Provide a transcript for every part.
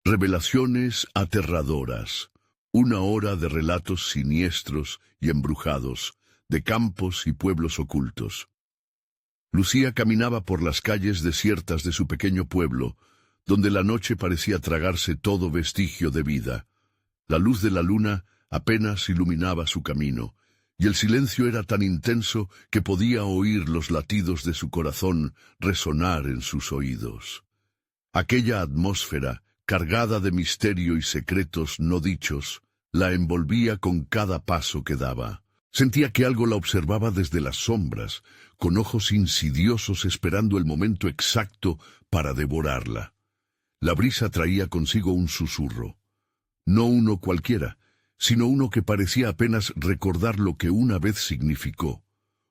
Revelaciones aterradoras. Una hora de relatos siniestros y embrujados, de campos y pueblos ocultos. Lucía caminaba por las calles desiertas de su pequeño pueblo, donde la noche parecía tragarse todo vestigio de vida. La luz de la luna apenas iluminaba su camino, y el silencio era tan intenso que podía oír los latidos de su corazón resonar en sus oídos. Aquella atmósfera, cargada de misterio y secretos no dichos, la envolvía con cada paso que daba. Sentía que algo la observaba desde las sombras, con ojos insidiosos esperando el momento exacto para devorarla. La brisa traía consigo un susurro. No uno cualquiera, sino uno que parecía apenas recordar lo que una vez significó.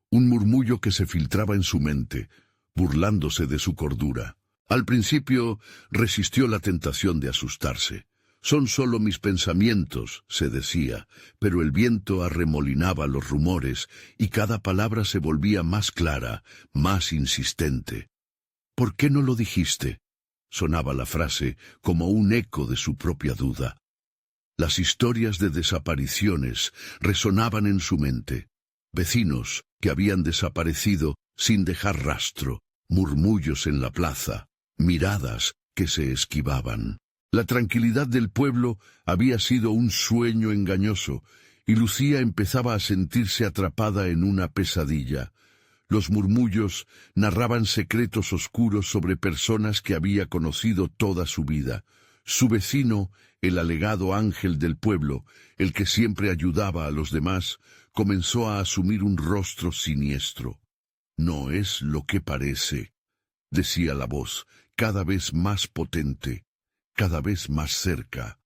Un murmullo que se filtraba en su mente, burlándose de su cordura. Al principio resistió la tentación de asustarse. «Son solo mis pensamientos», se decía, pero el viento arremolinaba los rumores y cada palabra se volvía más clara, más insistente. «¿Por qué no lo dijiste?», sonaba la frase como un eco de su propia duda. Las historias de desapariciones resonaban en su mente. Vecinos que habían desaparecido sin dejar rastro, murmullos en la plaza, miradas que se esquivaban. La tranquilidad del pueblo había sido un sueño engañoso, y Lucía empezaba a sentirse atrapada en una pesadilla. Los murmullos narraban secretos oscuros sobre personas que había conocido toda su vida. Su vecino, el alegado ángel del pueblo, el que siempre ayudaba a los demás, comenzó a asumir un rostro siniestro. «No es lo que parece», decía la voz, cada vez más potente, cada vez más cerca.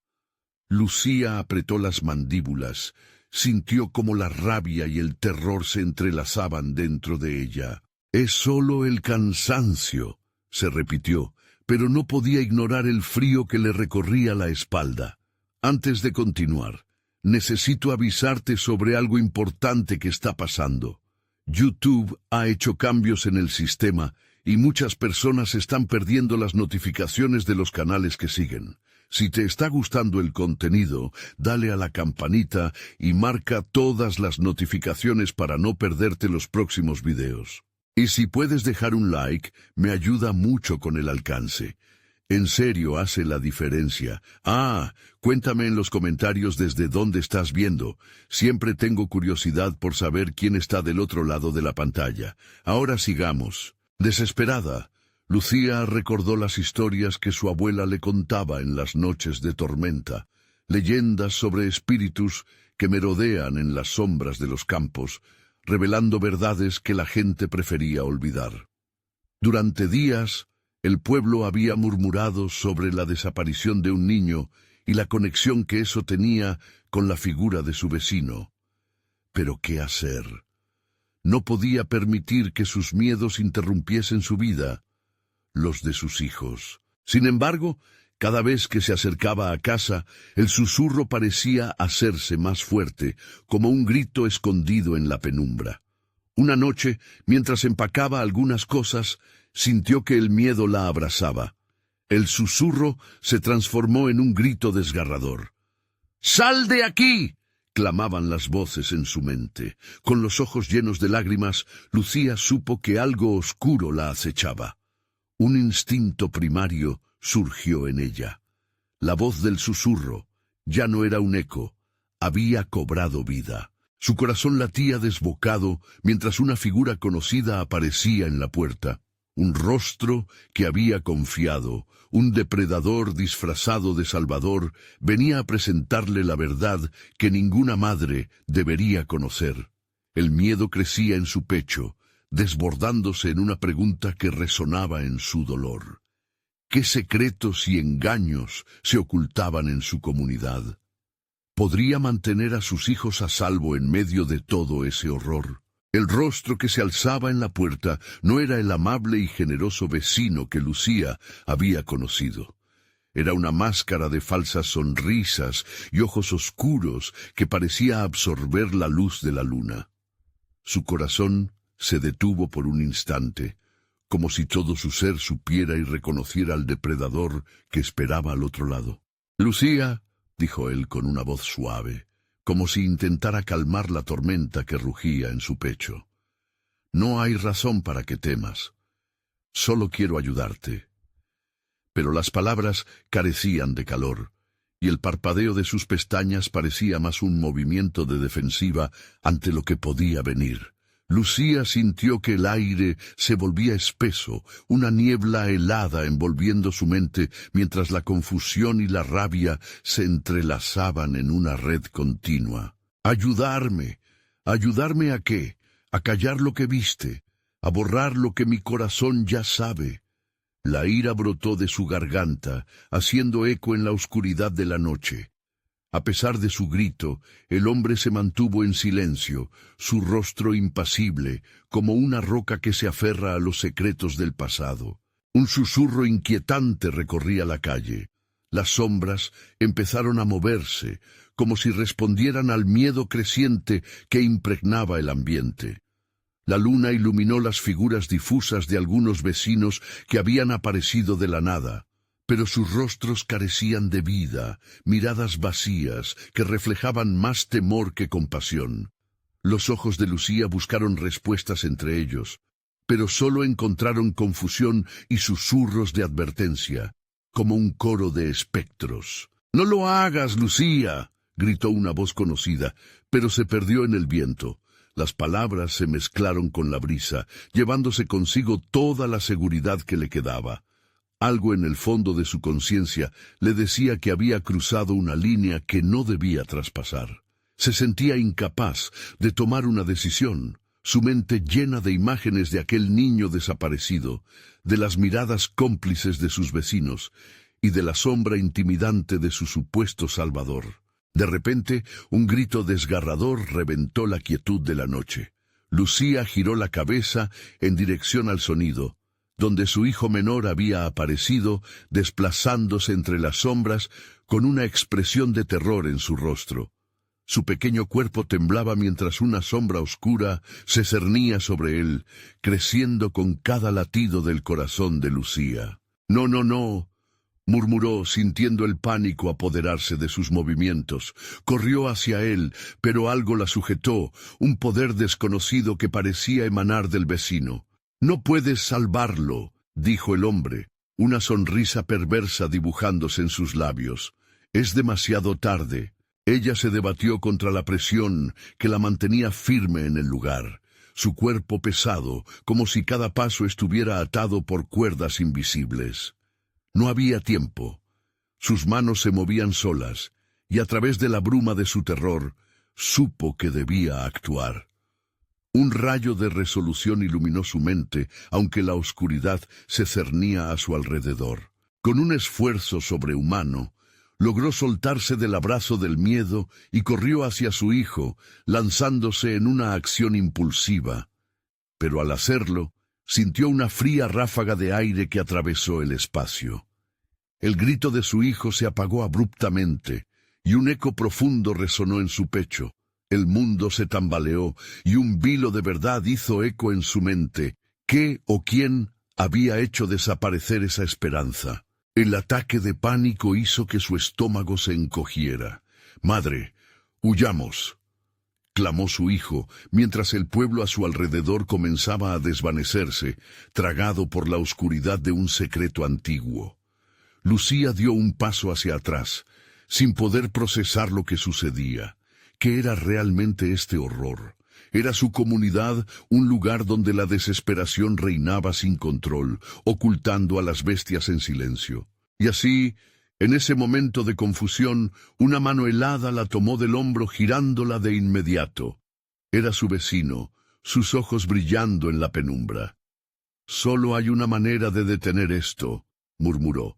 Lucía apretó las mandíbulas, sintió como la rabia y el terror se entrelazaban dentro de ella. «Es solo el cansancio», se repitió, pero no podía ignorar el frío que le recorría la espalda. «Antes de continuar, necesito avisarte sobre algo importante que está pasando. YouTube ha hecho cambios en el sistema y muchas personas están perdiendo las notificaciones de los canales que siguen. Si te está gustando el contenido, dale a la campanita y marca todas las notificaciones para no perderte los próximos videos. Y si puedes dejar un like, me ayuda mucho con el alcance. En serio hace la diferencia. Cuéntame en los comentarios desde dónde estás viendo. Siempre tengo curiosidad por saber quién está del otro lado de la pantalla. Ahora sigamos». Desesperada, Lucía recordó las historias que su abuela le contaba en las noches de tormenta, leyendas sobre espíritus que merodean en las sombras de los campos, revelando verdades que la gente prefería olvidar. Durante días, el pueblo había murmurado sobre la desaparición de un niño y la conexión que eso tenía con la figura de su vecino. Pero ¿qué hacer? No podía permitir que sus miedos interrumpiesen su vida, los de sus hijos. Sin embargo, cada vez que se acercaba a casa, el susurro parecía hacerse más fuerte, como un grito escondido en la penumbra. Una noche, mientras empacaba algunas cosas, sintió que el miedo la abrazaba. El susurro se transformó en un grito desgarrador. «¡Sal de aquí!», clamaban las voces en su mente. Con los ojos llenos de lágrimas, Lucía supo que algo oscuro la acechaba. Un instinto primario surgió en ella. La voz del susurro ya no era un eco, había cobrado vida. Su corazón latía desbocado mientras una figura conocida aparecía en la puerta. Un rostro que había confiado, un depredador disfrazado de salvador, venía a presentarle la verdad que ninguna madre debería conocer. El miedo crecía en su pecho, desbordándose en una pregunta que resonaba en su dolor. ¿Qué secretos y engaños se ocultaban en su comunidad? ¿Podría mantener a sus hijos a salvo en medio de todo ese horror? El rostro que se alzaba en la puerta no era el amable y generoso vecino que Lucía había conocido. Era una máscara de falsas sonrisas y ojos oscuros que parecía absorber la luz de la luna. Su corazón se detuvo por un instante, como si todo su ser supiera y reconociera al depredador que esperaba al otro lado. «Lucía», dijo él con una voz suave, como si intentara calmar la tormenta que rugía en su pecho. «No hay razón para que temas. Solo quiero ayudarte». Pero las palabras carecían de calor, y el parpadeo de sus pestañas parecía más un movimiento de defensiva ante lo que podía venir. Lucía sintió que el aire se volvía espeso, una niebla helada envolviendo su mente, mientras la confusión y la rabia se entrelazaban en una red continua. «Ayudarme. ¿Ayudarme a qué? A callar lo que viste, a borrar lo que mi corazón ya sabe». La ira brotó de su garganta, haciendo eco en la oscuridad de la noche. A pesar de su grito, el hombre se mantuvo en silencio, su rostro impasible, como una roca que se aferra a los secretos del pasado. Un susurro inquietante recorría la calle. Las sombras empezaron a moverse, como si respondieran al miedo creciente que impregnaba el ambiente. La luna iluminó las figuras difusas de algunos vecinos que habían aparecido de la nada, pero sus rostros carecían de vida, miradas vacías que reflejaban más temor que compasión. Los ojos de Lucía buscaron respuestas entre ellos, pero solo encontraron confusión y susurros de advertencia, como un coro de espectros. «¡No lo hagas, Lucía!», gritó una voz conocida, pero se perdió en el viento. Las palabras se mezclaron con la brisa, llevándose consigo toda la seguridad que le quedaba. Algo en el fondo de su conciencia le decía que había cruzado una línea que no debía traspasar. Se sentía incapaz de tomar una decisión, su mente llena de imágenes de aquel niño desaparecido, de las miradas cómplices de sus vecinos y de la sombra intimidante de su supuesto salvador. De repente, un grito desgarrador reventó la quietud de la noche. Lucía giró la cabeza en dirección al sonido, donde su hijo menor había aparecido, desplazándose entre las sombras con una expresión de terror en su rostro. Su pequeño cuerpo temblaba mientras una sombra oscura se cernía sobre él, creciendo con cada latido del corazón de Lucía. «No, no, no», murmuró, sintiendo el pánico apoderarse de sus movimientos. Corrió hacia él, pero algo la sujetó, un poder desconocido que parecía emanar del vecino. «No puedes salvarlo», dijo el hombre, una sonrisa perversa dibujándose en sus labios. «Es demasiado tarde». Ella se debatió contra la presión que la mantenía firme en el lugar, su cuerpo pesado, como si cada paso estuviera atado por cuerdas invisibles. No había tiempo. Sus manos se movían solas, y a través de la bruma de su terror, supo que debía actuar. Un rayo de resolución iluminó su mente, aunque la oscuridad se cernía a su alrededor. Con un esfuerzo sobrehumano, logró soltarse del abrazo del miedo y corrió hacia su hijo, lanzándose en una acción impulsiva. Pero al hacerlo, sintió una fría ráfaga de aire que atravesó el espacio. El grito de su hijo se apagó abruptamente, y un eco profundo resonó en su pecho. El mundo se tambaleó, y un vilo de verdad hizo eco en su mente. ¿Qué o quién había hecho desaparecer esa esperanza? El ataque de pánico hizo que su estómago se encogiera. «Madre, huyamos», clamó su hijo, mientras el pueblo a su alrededor comenzaba a desvanecerse, tragado por la oscuridad de un secreto antiguo. Lucía dio un paso hacia atrás, sin poder procesar lo que sucedía. ¿Qué era realmente este horror? ¿Era su comunidad un lugar donde la desesperación reinaba sin control, ocultando a las bestias en silencio? Y así, en ese momento de confusión, una mano helada la tomó del hombro girándola de inmediato. Era su vecino, sus ojos brillando en la penumbra. «Solo hay una manera de detener esto», murmuró.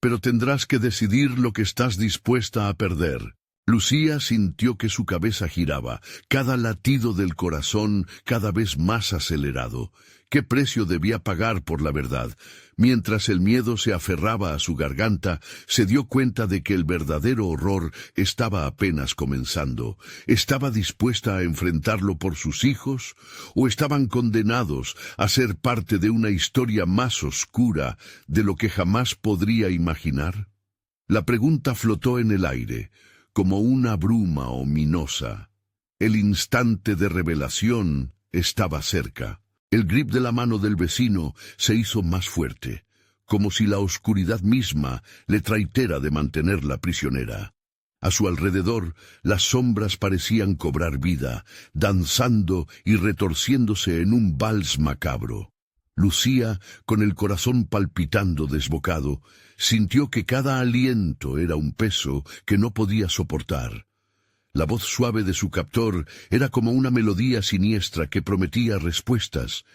«Pero tendrás que decidir lo que estás dispuesta a perder». Lucía sintió que su cabeza giraba, cada latido del corazón cada vez más acelerado. ¿Qué precio debía pagar por la verdad? Mientras el miedo se aferraba a su garganta, se dio cuenta de que el verdadero horror estaba apenas comenzando. ¿Estaba dispuesta a enfrentarlo por sus hijos? ¿O estaban condenados a ser parte de una historia más oscura de lo que jamás podría imaginar? La pregunta flotó en el aire, como una bruma ominosa. El instante de revelación estaba cerca. El grip de la mano del vecino se hizo más fuerte, como si la oscuridad misma le traitera de mantenerla prisionera. A su alrededor, las sombras parecían cobrar vida, danzando y retorciéndose en un vals macabro. Lucía, con el corazón palpitando desbocado, sintió que cada aliento era un peso que no podía soportar. La voz suave de su captor era como una melodía siniestra que prometía respuestas,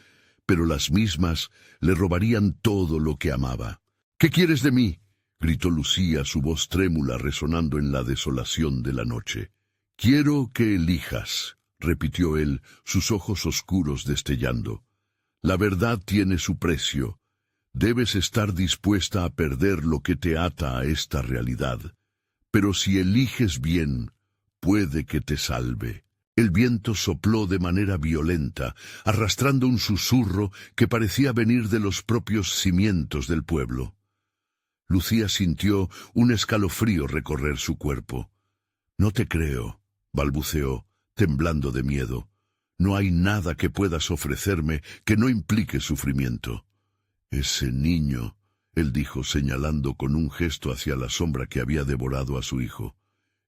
pero las mismas le robarían todo lo que amaba. «¿Qué quieres de mí?», gritó Lucía, su voz trémula resonando en la desolación de la noche. «Quiero que elijas», repitió él, sus ojos oscuros destellando. «La verdad tiene su precio. Debes estar dispuesta a perder lo que te ata a esta realidad. Pero si eliges bien, puede que te salve». El viento sopló de manera violenta, arrastrando un susurro que parecía venir de los propios cimientos del pueblo. Lucía sintió un escalofrío recorrer su cuerpo. «No te creo», balbuceó, temblando de miedo. «No hay nada que puedas ofrecerme que no implique sufrimiento». «Ese niño», él dijo señalando con un gesto hacia la sombra que había devorado a su hijo.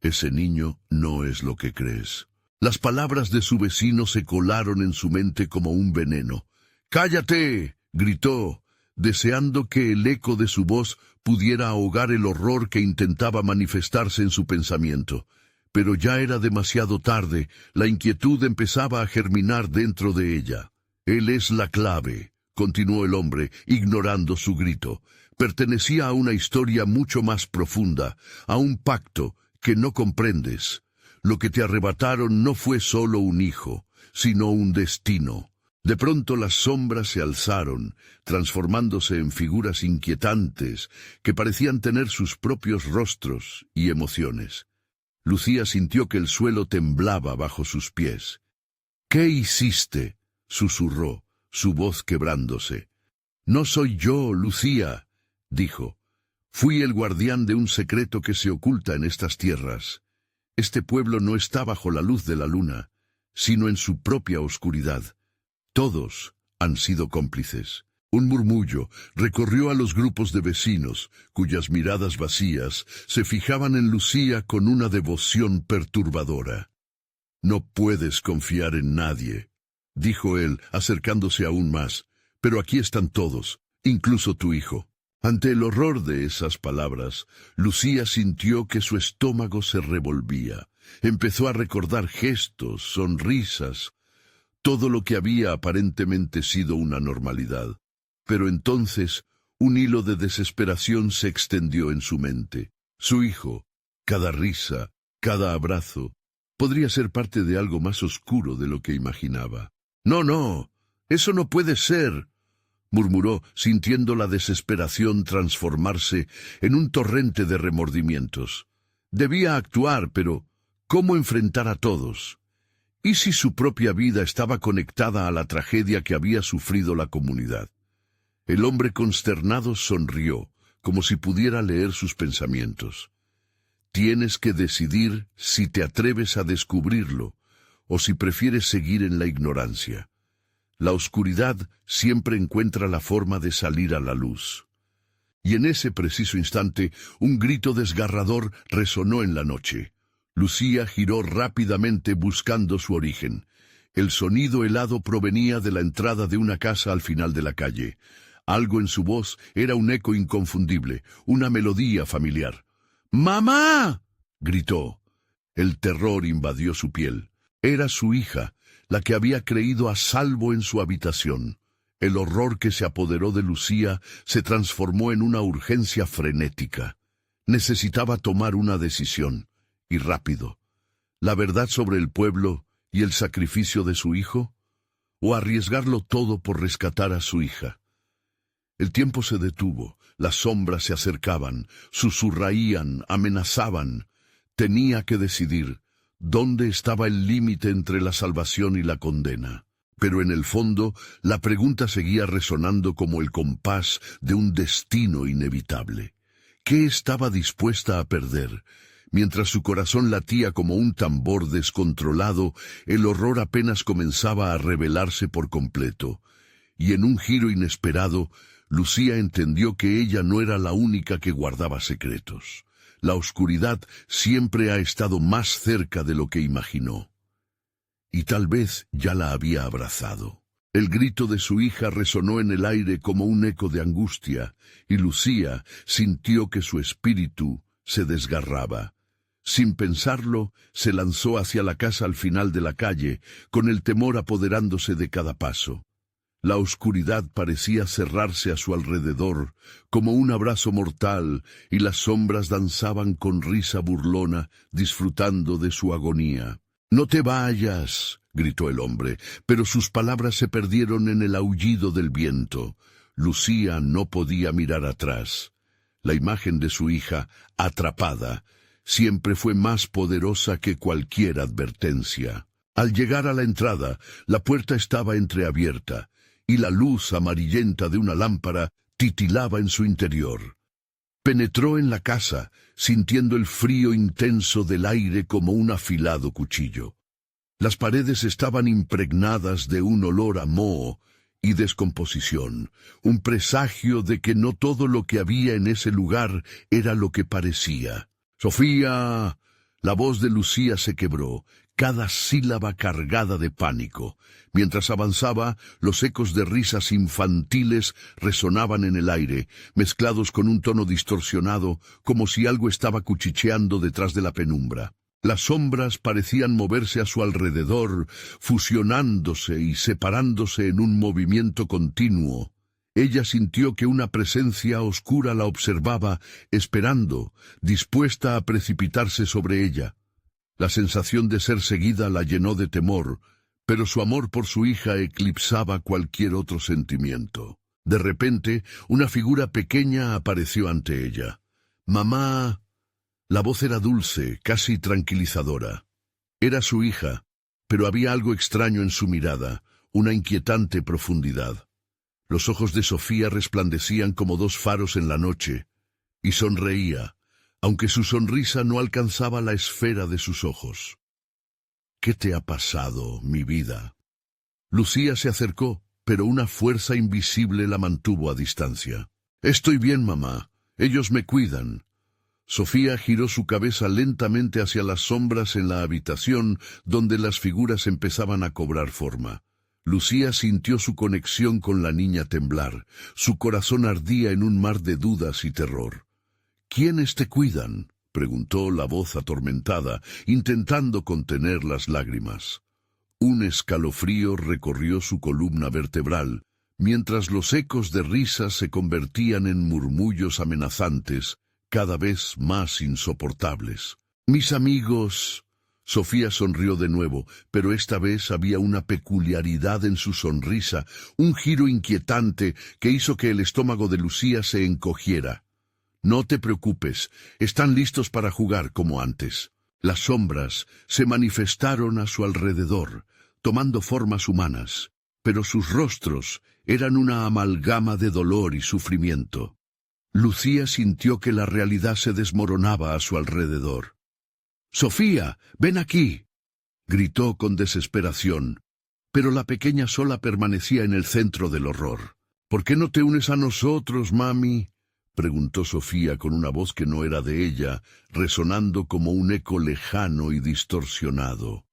«Ese niño no es lo que crees». Las palabras de su vecino se colaron en su mente como un veneno. «¡Cállate!», gritó, deseando que el eco de su voz pudiera ahogar el horror que intentaba manifestarse en su pensamiento. Pero ya era demasiado tarde, la inquietud empezaba a germinar dentro de ella. «Él es la clave», continuó el hombre, ignorando su grito. «Pertenecía a una historia mucho más profunda, a un pacto que no comprendes. Lo que te arrebataron no fue solo un hijo, sino un destino». De pronto las sombras se alzaron, transformándose en figuras inquietantes que parecían tener sus propios rostros y emociones. Lucía sintió que el suelo temblaba bajo sus pies. «¿Qué hiciste?», susurró, su voz quebrándose. «No soy yo, Lucía», dijo. «Fui el guardián de un secreto que se oculta en estas tierras. Este pueblo no está bajo la luz de la luna, sino en su propia oscuridad. Todos han sido cómplices». Un murmullo recorrió a los grupos de vecinos, cuyas miradas vacías se fijaban en Lucía con una devoción perturbadora. «No puedes confiar en nadie», dijo él, acercándose aún más. «Pero aquí están todos, incluso tu hijo». Ante el horror de esas palabras, Lucía sintió que su estómago se revolvía. Empezó a recordar gestos, sonrisas, todo lo que había aparentemente sido una normalidad. Pero entonces un hilo de desesperación se extendió en su mente. Su hijo, cada risa, cada abrazo, podría ser parte de algo más oscuro de lo que imaginaba. «No, no, eso no puede ser», murmuró, sintiendo la desesperación transformarse en un torrente de remordimientos. Debía actuar, pero ¿cómo enfrentar a todos? ¿Y si su propia vida estaba conectada a la tragedia que había sufrido la comunidad? El hombre consternado sonrió, como si pudiera leer sus pensamientos. «Tienes que decidir si te atreves a descubrirlo, o si prefieres seguir en la ignorancia. La oscuridad siempre encuentra la forma de salir a la luz». Y en ese preciso instante, un grito desgarrador resonó en la noche. Lucía giró rápidamente buscando su origen. El sonido helado provenía de la entrada de una casa al final de la calle. Algo en su voz era un eco inconfundible, una melodía familiar. «¡Mamá!», gritó. El terror invadió su piel. Era su hija, la que había creído a salvo en su habitación. El horror que se apoderó de Lucía se transformó en una urgencia frenética. Necesitaba tomar una decisión. y rápido. ¿La verdad sobre el pueblo y el sacrificio de su hijo? ¿O arriesgarlo todo por rescatar a su hija? El tiempo se detuvo, las sombras se acercaban, susurraían, amenazaban. Tenía que decidir dónde estaba el límite entre la salvación y la condena. Pero en el fondo, la pregunta seguía resonando como el compás de un destino inevitable. ¿Qué estaba dispuesta a perder? Mientras su corazón latía como un tambor descontrolado, el horror apenas comenzaba a revelarse por completo. Y en un giro inesperado, Lucía entendió que ella no era la única que guardaba secretos. La oscuridad siempre ha estado más cerca de lo que imaginó. Y tal vez ya la había abrazado. El grito de su hija resonó en el aire como un eco de angustia, y Lucía sintió que su espíritu se desgarraba. Sin pensarlo, se lanzó hacia la casa al final de la calle, con el temor apoderándose de cada paso. La oscuridad parecía cerrarse a su alrededor, como un abrazo mortal, y las sombras danzaban con risa burlona, disfrutando de su agonía. «¡No te vayas!», gritó el hombre, pero sus palabras se perdieron en el aullido del viento. Lucía no podía mirar atrás. La imagen de su hija, atrapada, siempre fue más poderosa que cualquier advertencia. Al llegar a la entrada, la puerta estaba entreabierta, y la luz amarillenta de una lámpara titilaba en su interior. Penetró en la casa, sintiendo el frío intenso del aire como un afilado cuchillo. Las paredes estaban impregnadas de un olor a moho y descomposición, un presagio de que no todo lo que había en ese lugar era lo que parecía. «¡Sofía!». La voz de Lucía se quebró, cada sílaba cargada de pánico. Mientras avanzaba, los ecos de risas infantiles resonaban en el aire, mezclados con un tono distorsionado, como si algo estaba cuchicheando detrás de la penumbra. Las sombras parecían moverse a su alrededor, fusionándose y separándose en un movimiento continuo. Ella sintió que una presencia oscura la observaba, esperando, dispuesta a precipitarse sobre ella. La sensación de ser seguida la llenó de temor, pero su amor por su hija eclipsaba cualquier otro sentimiento. De repente, una figura pequeña apareció ante ella. «¡Mamá!». La voz era dulce, casi tranquilizadora. Era su hija, pero había algo extraño en su mirada, una inquietante profundidad. Los ojos de Sofía resplandecían como dos faros en la noche, y sonreía, aunque su sonrisa no alcanzaba la esfera de sus ojos. «¿Qué te ha pasado, mi vida?». Lucía se acercó, pero una fuerza invisible la mantuvo a distancia. «Estoy bien, mamá. Ellos me cuidan». Sofía giró su cabeza lentamente hacia las sombras en la habitación donde las figuras empezaban a cobrar forma. Lucía sintió su conexión con la niña temblar. Su corazón ardía en un mar de dudas y terror. «¿Quiénes te cuidan?», preguntó la voz atormentada, intentando contener las lágrimas. Un escalofrío recorrió su columna vertebral, mientras los ecos de risas se convertían en murmullos amenazantes, cada vez más insoportables. «Mis amigos». Sofía sonrió de nuevo, pero esta vez había una peculiaridad en su sonrisa, un giro inquietante que hizo que el estómago de Lucía se encogiera. «No te preocupes, están listos para jugar como antes». Las sombras se manifestaron a su alrededor, tomando formas humanas, pero sus rostros eran una amalgama de dolor y sufrimiento. Lucía sintió que la realidad se desmoronaba a su alrededor. «¡Sofía, ven aquí!», gritó con desesperación, pero la pequeña sola permanecía en el centro del horror. «¿Por qué no te unes a nosotros, mami?», preguntó Sofía con una voz que no era de ella, resonando como un eco lejano y distorsionado.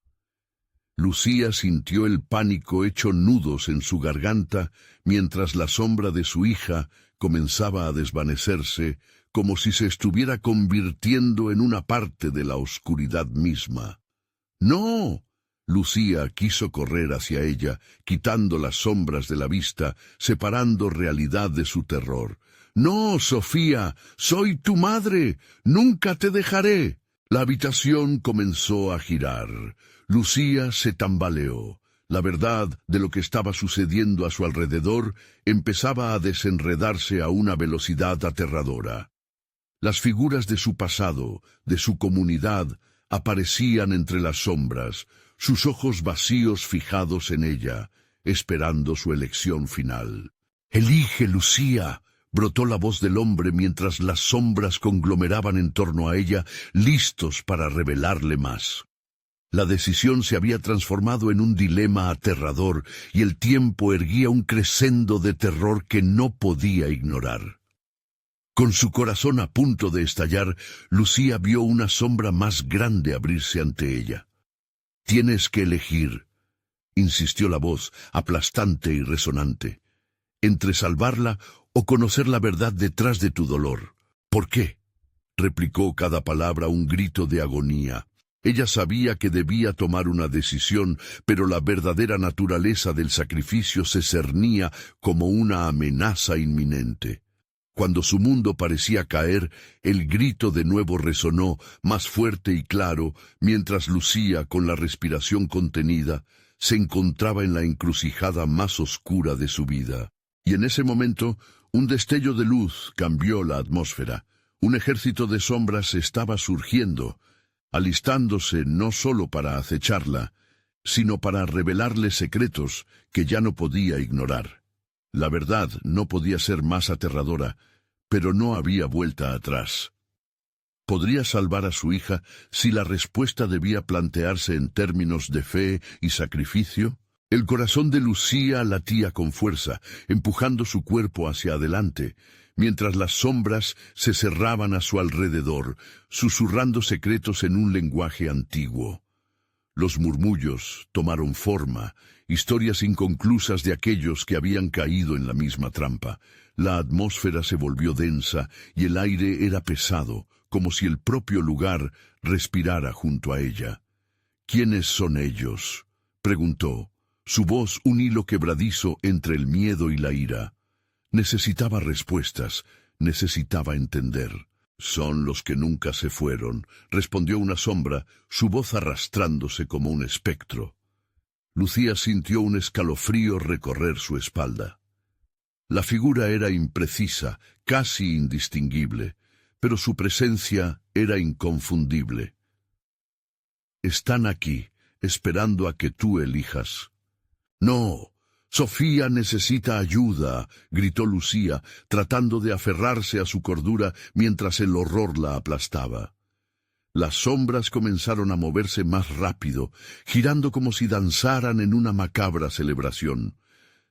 Lucía sintió el pánico hecho nudos en su garganta mientras la sombra de su hija comenzaba a desvanecerse, como si se estuviera convirtiendo en una parte de la oscuridad misma. «¡No!». Lucía quiso correr hacia ella, quitando las sombras de la vista, separando realidad de su terror. «¡No, Sofía! ¡Soy tu madre! ¡Nunca te dejaré!». La habitación comenzó a girar. Lucía se tambaleó. La verdad de lo que estaba sucediendo a su alrededor empezaba a desenredarse a una velocidad aterradora. Las figuras de su pasado, de su comunidad, aparecían entre las sombras, sus ojos vacíos fijados en ella, esperando su elección final. «Elige, Lucía», brotó la voz del hombre mientras las sombras conglomeraban en torno a ella, listos para revelarle más. La decisión se había transformado en un dilema aterrador y el tiempo erguía un crescendo de terror que no podía ignorar. Con su corazón a punto de estallar, Lucía vio una sombra más grande abrirse ante ella. «Tienes que elegir», insistió la voz, aplastante y resonante, «entre salvarla o conocer la verdad detrás de tu dolor». «¿Por qué?», replicó cada palabra un grito de agonía. Ella sabía que debía tomar una decisión, pero la verdadera naturaleza del sacrificio se cernía como una amenaza inminente. Cuando su mundo parecía caer, el grito de nuevo resonó, más fuerte y claro, mientras Lucía, con la respiración contenida, se encontraba en la encrucijada más oscura de su vida. Y en ese momento, un destello de luz cambió la atmósfera. Un ejército de sombras estaba surgiendo, alistándose no solo para acecharla, sino para revelarle secretos que ya no podía ignorar. La verdad no podía ser más aterradora, pero no había vuelta atrás. ¿Podría salvar a su hija si la respuesta debía plantearse en términos de fe y sacrificio? El corazón de Lucía latía con fuerza, empujando su cuerpo hacia adelante, mientras las sombras se cerraban a su alrededor, susurrando secretos en un lenguaje antiguo. Los murmullos tomaron forma, historias inconclusas de aquellos que habían caído en la misma trampa. La atmósfera se volvió densa y el aire era pesado, como si el propio lugar respirara junto a ella. «¿Quiénes son ellos?», preguntó, su voz un hilo quebradizo entre el miedo y la ira. Necesitaba respuestas, necesitaba entender. «Son los que nunca se fueron», respondió una sombra, su voz arrastrándose como un espectro. Lucía sintió un escalofrío recorrer su espalda. La figura era imprecisa, casi indistinguible, pero su presencia era inconfundible. «Están aquí, esperando a que tú elijas». «No, Sofía necesita ayuda», gritó Lucía, tratando de aferrarse a su cordura mientras el horror la aplastaba. Las sombras comenzaron a moverse más rápido, girando como si danzaran en una macabra celebración.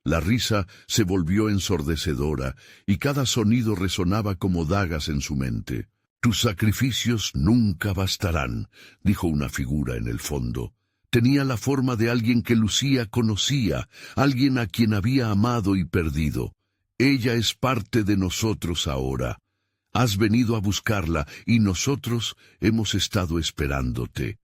La risa se volvió ensordecedora y cada sonido resonaba como dagas en su mente. «Tus sacrificios nunca bastarán», dijo una figura en el fondo. Tenía la forma de alguien que Lucía conocía, alguien a quien había amado y perdido. «Ella es parte de nosotros ahora. Has venido a buscarla y nosotros hemos estado esperándote».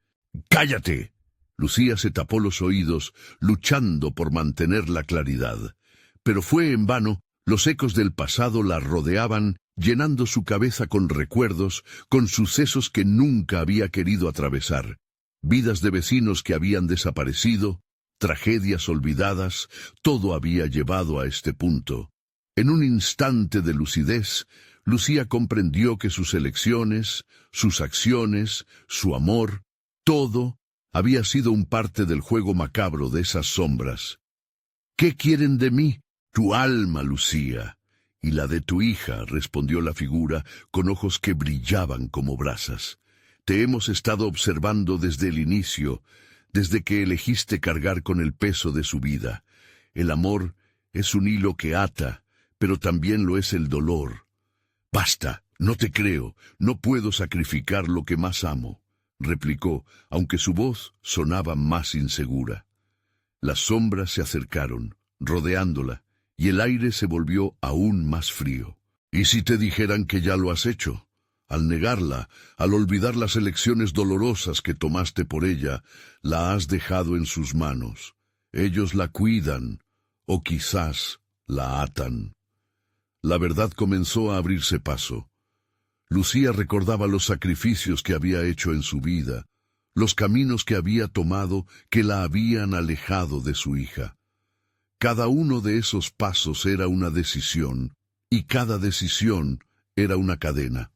«¡Cállate!». Lucía se tapó los oídos, luchando por mantener la claridad. Pero fue en vano. Los ecos del pasado la rodeaban, llenando su cabeza con recuerdos, con sucesos que nunca había querido atravesar. Vidas de vecinos que habían desaparecido, tragedias olvidadas, todo había llevado a este punto. En un instante de lucidez, Lucía comprendió que sus elecciones, sus acciones, su amor, todo había sido un parte del juego macabro de esas sombras. «¿Qué quieren de mí?». «Tu alma, Lucía, y la de tu hija», respondió la figura con ojos que brillaban como brasas. «Te hemos estado observando desde el inicio, desde que elegiste cargar con el peso de su vida. El amor es un hilo que ata, pero también lo es el dolor». «Basta, no te creo, no puedo sacrificar lo que más amo», replicó, aunque su voz sonaba más insegura. Las sombras se acercaron, rodeándola, y el aire se volvió aún más frío. «¿Y si te dijeran que ya lo has hecho? Al negarla, al olvidar las elecciones dolorosas que tomaste por ella, la has dejado en sus manos. Ellos la cuidan, o quizás la atan». La verdad comenzó a abrirse paso. Lucía recordaba los sacrificios que había hecho en su vida, los caminos que había tomado que la habían alejado de su hija. Cada uno de esos pasos era una decisión, y cada decisión era una cadena.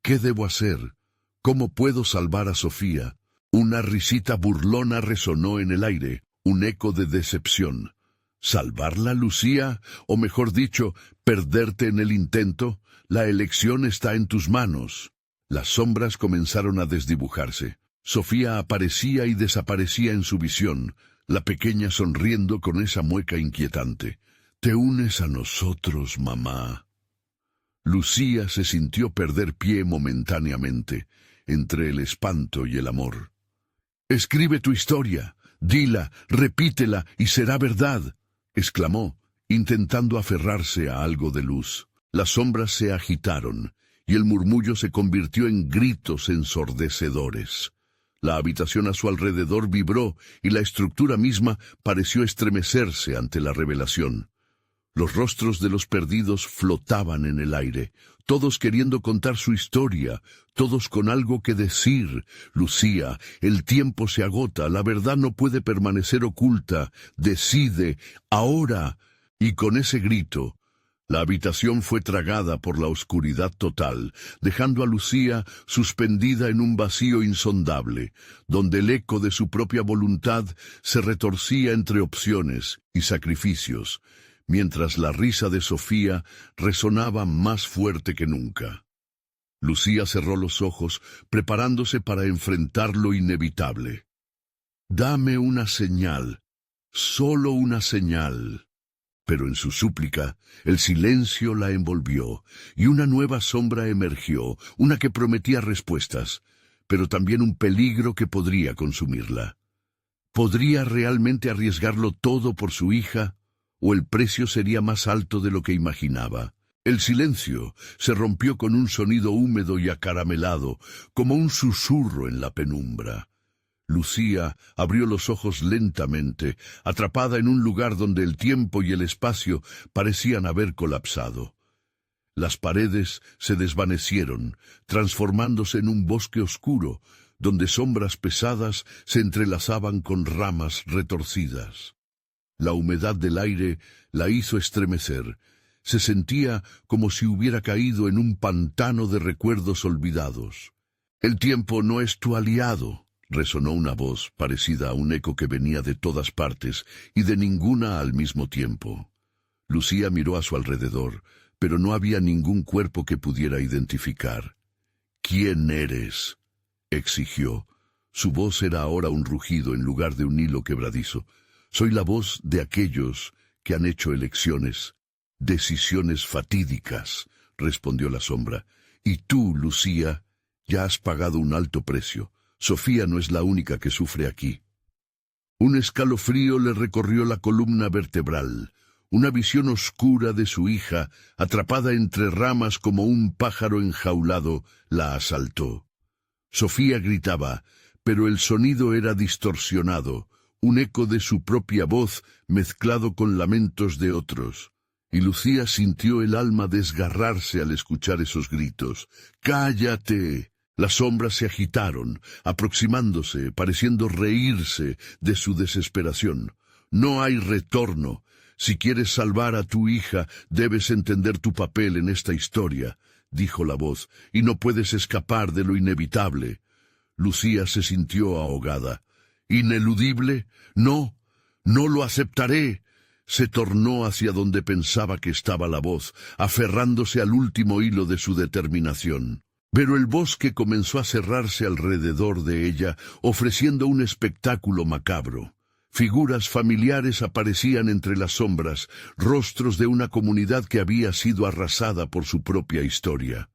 ¿Qué debo hacer? ¿Cómo puedo salvar a Sofía? Una risita burlona resonó en el aire, un eco de decepción. ¿Salvarla, Lucía? O mejor dicho, ¿perderte en el intento? La elección está en tus manos. Las sombras comenzaron a desdibujarse. Sofía aparecía y desaparecía en su visión, la pequeña sonriendo con esa mueca inquietante. «¿Te unes a nosotros, mamá?» Lucía se sintió perder pie momentáneamente, entre el espanto y el amor. «Escribe tu historia, dila, repítela y será verdad», exclamó, intentando aferrarse a algo de luz. Las sombras se agitaron, y el murmullo se convirtió en gritos ensordecedores. La habitación a su alrededor vibró, y la estructura misma pareció estremecerse ante la revelación. Los rostros de los perdidos flotaban en el aire, todos queriendo contar su historia, todos con algo que decir. «Lucía, el tiempo se agota, la verdad no puede permanecer oculta. Decide, ahora». Y con ese grito, la habitación fue tragada por la oscuridad total, dejando a Lucía suspendida en un vacío insondable, donde el eco de su propia voluntad se retorcía entre opciones y sacrificios, mientras la risa de Sofía resonaba más fuerte que nunca. Lucía cerró los ojos, preparándose para enfrentar lo inevitable. «Dame una señal, solo una señal». Pero en su súplica, el silencio la envolvió, y una nueva sombra emergió, una que prometía respuestas, pero también un peligro que podría consumirla. ¿Podría realmente arriesgarlo todo por su hija? ¿O el precio sería más alto de lo que imaginaba? El silencio se rompió con un sonido húmedo y acaramelado, como un susurro en la penumbra. Lucía abrió los ojos lentamente, atrapada en un lugar donde el tiempo y el espacio parecían haber colapsado. Las paredes se desvanecieron, transformándose en un bosque oscuro, donde sombras pesadas se entrelazaban con ramas retorcidas. La humedad del aire la hizo estremecer. Se sentía como si hubiera caído en un pantano de recuerdos olvidados. «El tiempo no es tu aliado», resonó una voz parecida a un eco que venía de todas partes y de ninguna al mismo tiempo. Lucía miró a su alrededor, pero no había ningún cuerpo que pudiera identificar. «¿Quién eres?», exigió. Su voz era ahora un rugido en lugar de un hilo quebradizo. «Soy la voz de aquellos que han hecho elecciones, decisiones fatídicas», respondió la sombra. «Y tú, Lucía, ya has pagado un alto precio. Sofía no es la única que sufre aquí». Un escalofrío le recorrió la columna vertebral. Una visión oscura de su hija, atrapada entre ramas como un pájaro enjaulado, la asaltó. Sofía gritaba, pero el sonido era distorsionado, un eco de su propia voz mezclado con lamentos de otros. Y Lucía sintió el alma desgarrarse al escuchar esos gritos. «¡Cállate!». Las sombras se agitaron, aproximándose, pareciendo reírse de su desesperación. «No hay retorno. Si quieres salvar a tu hija, debes entender tu papel en esta historia», dijo la voz, «y no puedes escapar de lo inevitable». Lucía se sintió ahogada. «¿Ineludible? No, no lo aceptaré». Se tornó hacia donde pensaba que estaba la voz, aferrándose al último hilo de su determinación. Pero el bosque comenzó a cerrarse alrededor de ella, ofreciendo un espectáculo macabro. Figuras familiares aparecían entre las sombras, rostros de una comunidad que había sido arrasada por su propia historia.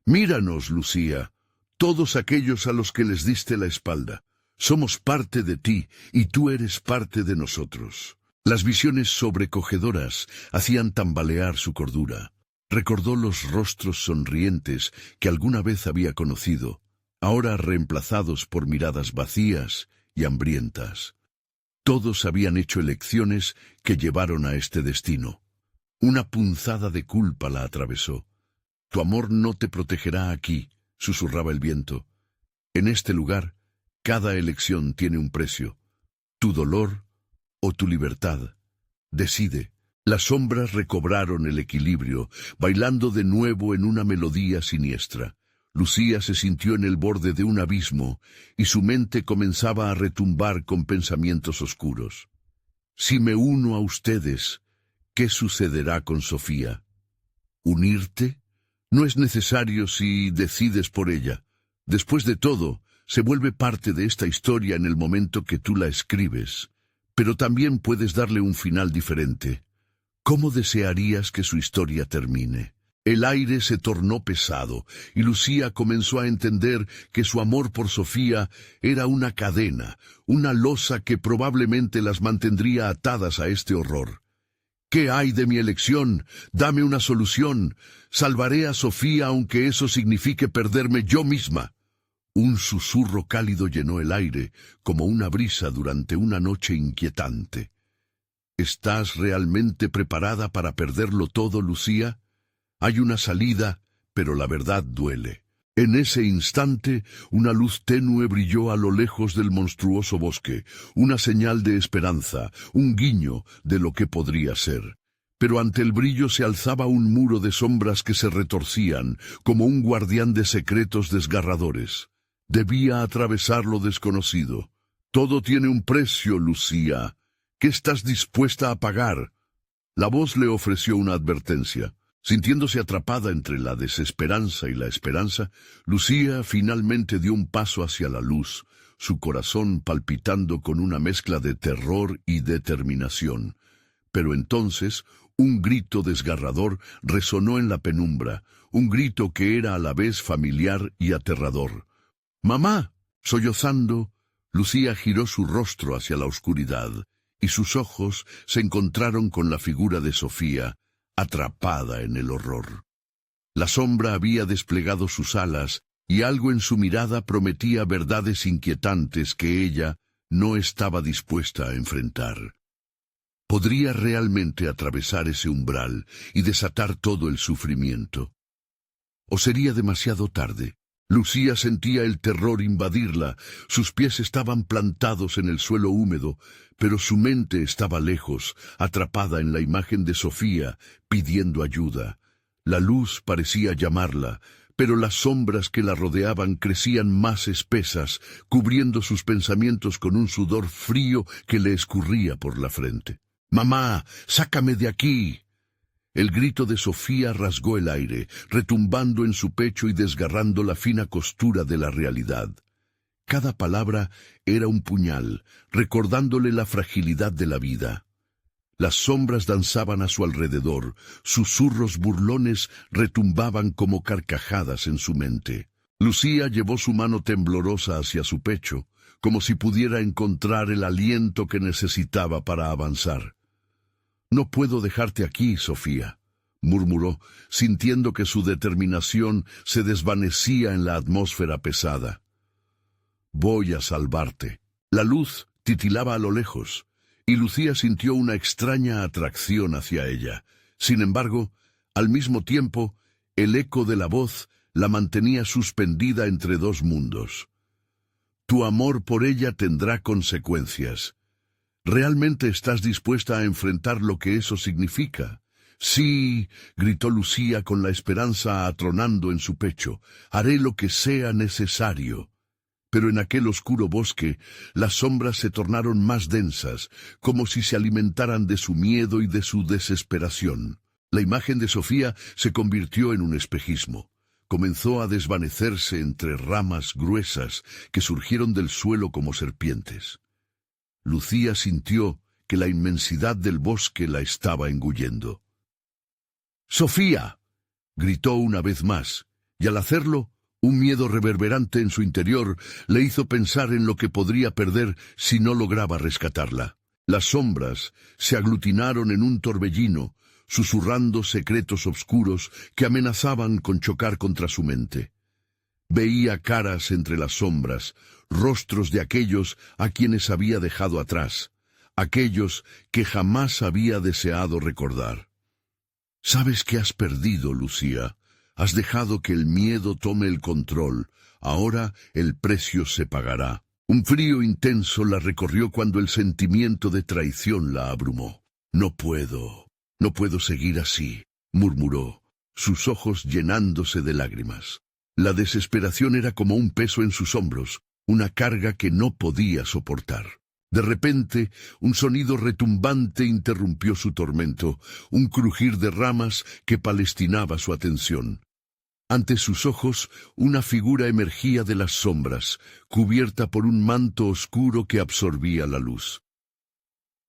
«Míranos, Lucía, todos aquellos a los que les diste la espalda. Somos parte de ti, y tú eres parte de nosotros». Las visiones sobrecogedoras hacían tambalear su cordura. Recordó los rostros sonrientes que alguna vez había conocido, ahora reemplazados por miradas vacías y hambrientas. Todos habían hecho elecciones que llevaron a este destino. Una punzada de culpa la atravesó. Tu amor no te protegerá aquí, susurraba el viento. En este lugar, cada elección tiene un precio. Tu dolor o tu libertad. Decide. Las sombras recobraron el equilibrio, bailando de nuevo en una melodía siniestra. Lucía se sintió en el borde de un abismo, y su mente comenzaba a retumbar con pensamientos oscuros. Si me uno a ustedes, ¿qué sucederá con Sofía? ¿Unirte? No es necesario si decides por ella. Después de todo, se vuelve parte de esta historia en el momento que tú la escribes. Pero también puedes darle un final diferente. ¿Cómo desearías que su historia termine? El aire se tornó pesado, y Lucía comenzó a entender que su amor por Sofía era una cadena, una losa que probablemente las mantendría atadas a este horror. ¿Qué hay de mi elección? Dame una solución. Salvaré a Sofía aunque eso signifique perderme yo misma. Un susurro cálido llenó el aire, como una brisa durante una noche inquietante. ¿Estás realmente preparada para perderlo todo, Lucía? Hay una salida, pero la verdad duele. En ese instante, una luz tenue brilló a lo lejos del monstruoso bosque, una señal de esperanza, un guiño de lo que podría ser. Pero ante el brillo se alzaba un muro de sombras que se retorcían, como un guardián de secretos desgarradores. Debía atravesar lo desconocido. Todo tiene un precio, Lucía. ¿Qué estás dispuesta a pagar? La voz le ofreció una advertencia. Sintiéndose atrapada entre la desesperanza y la esperanza, Lucía finalmente dio un paso hacia la luz, su corazón palpitando con una mezcla de terror y determinación. Pero entonces, un grito desgarrador resonó en la penumbra, un grito que era a la vez familiar y aterrador. ¡Mamá! Sollozando, Lucía giró su rostro hacia la oscuridad, y sus ojos se encontraron con la figura de Sofía, atrapada en el horror. La sombra había desplegado sus alas, y algo en su mirada prometía verdades inquietantes que ella no estaba dispuesta a enfrentar. ¿Podría realmente atravesar ese umbral y desatar todo el sufrimiento? ¿O sería demasiado tarde? Lucía sentía el terror invadirla, sus pies estaban plantados en el suelo húmedo, pero su mente estaba lejos, atrapada en la imagen de Sofía, pidiendo ayuda. La luz parecía llamarla, pero las sombras que la rodeaban crecían más espesas, cubriendo sus pensamientos con un sudor frío que le escurría por la frente. «¡Mamá, sácame de aquí!». El grito de Sofía rasgó el aire, retumbando en su pecho y desgarrando la fina costura de la realidad. Cada palabra era un puñal, recordándole la fragilidad de la vida. Las sombras danzaban a su alrededor, susurros burlones retumbaban como carcajadas en su mente. Lucía llevó su mano temblorosa hacia su pecho, como si pudiera encontrar el aliento que necesitaba para avanzar. «No puedo dejarte aquí, Sofía», murmuró, sintiendo que su determinación se desvanecía en la atmósfera pesada. «Voy a salvarte». La luz titilaba a lo lejos, y Lucía sintió una extraña atracción hacia ella. Sin embargo, al mismo tiempo, el eco de la voz la mantenía suspendida entre dos mundos. «Tu amor por ella tendrá consecuencias. ¿Realmente estás dispuesta a enfrentar lo que eso significa?» «Sí», gritó Lucía con la esperanza atronando en su pecho, «haré lo que sea necesario». Pero en aquel oscuro bosque, las sombras se tornaron más densas, como si se alimentaran de su miedo y de su desesperación. La imagen de Sofía se convirtió en un espejismo. Comenzó a desvanecerse entre ramas gruesas que surgieron del suelo como serpientes. Lucía sintió que la inmensidad del bosque la estaba engullendo. «¡Sofía!», gritó una vez más, y al hacerlo, un miedo reverberante en su interior le hizo pensar en lo que podría perder si no lograba rescatarla. Las sombras se aglutinaron en un torbellino, susurrando secretos oscuros que amenazaban con chocar contra su mente. Veía caras entre las sombras, rostros de aquellos a quienes había dejado atrás, aquellos que jamás había deseado recordar. «¿Sabes que has perdido, Lucía?», Has dejado que el miedo tome el control. Ahora el precio se pagará. Un frío intenso la recorrió cuando el sentimiento de traición la abrumó. No puedo seguir así, murmuró, sus ojos llenándose de lágrimas. La desesperación era como un peso en sus hombros, una carga que no podía soportar. De repente, un sonido retumbante interrumpió su tormento, un crujir de ramas que palestinaba su atención. Ante sus ojos, una figura emergía de las sombras, cubierta por un manto oscuro que absorbía la luz.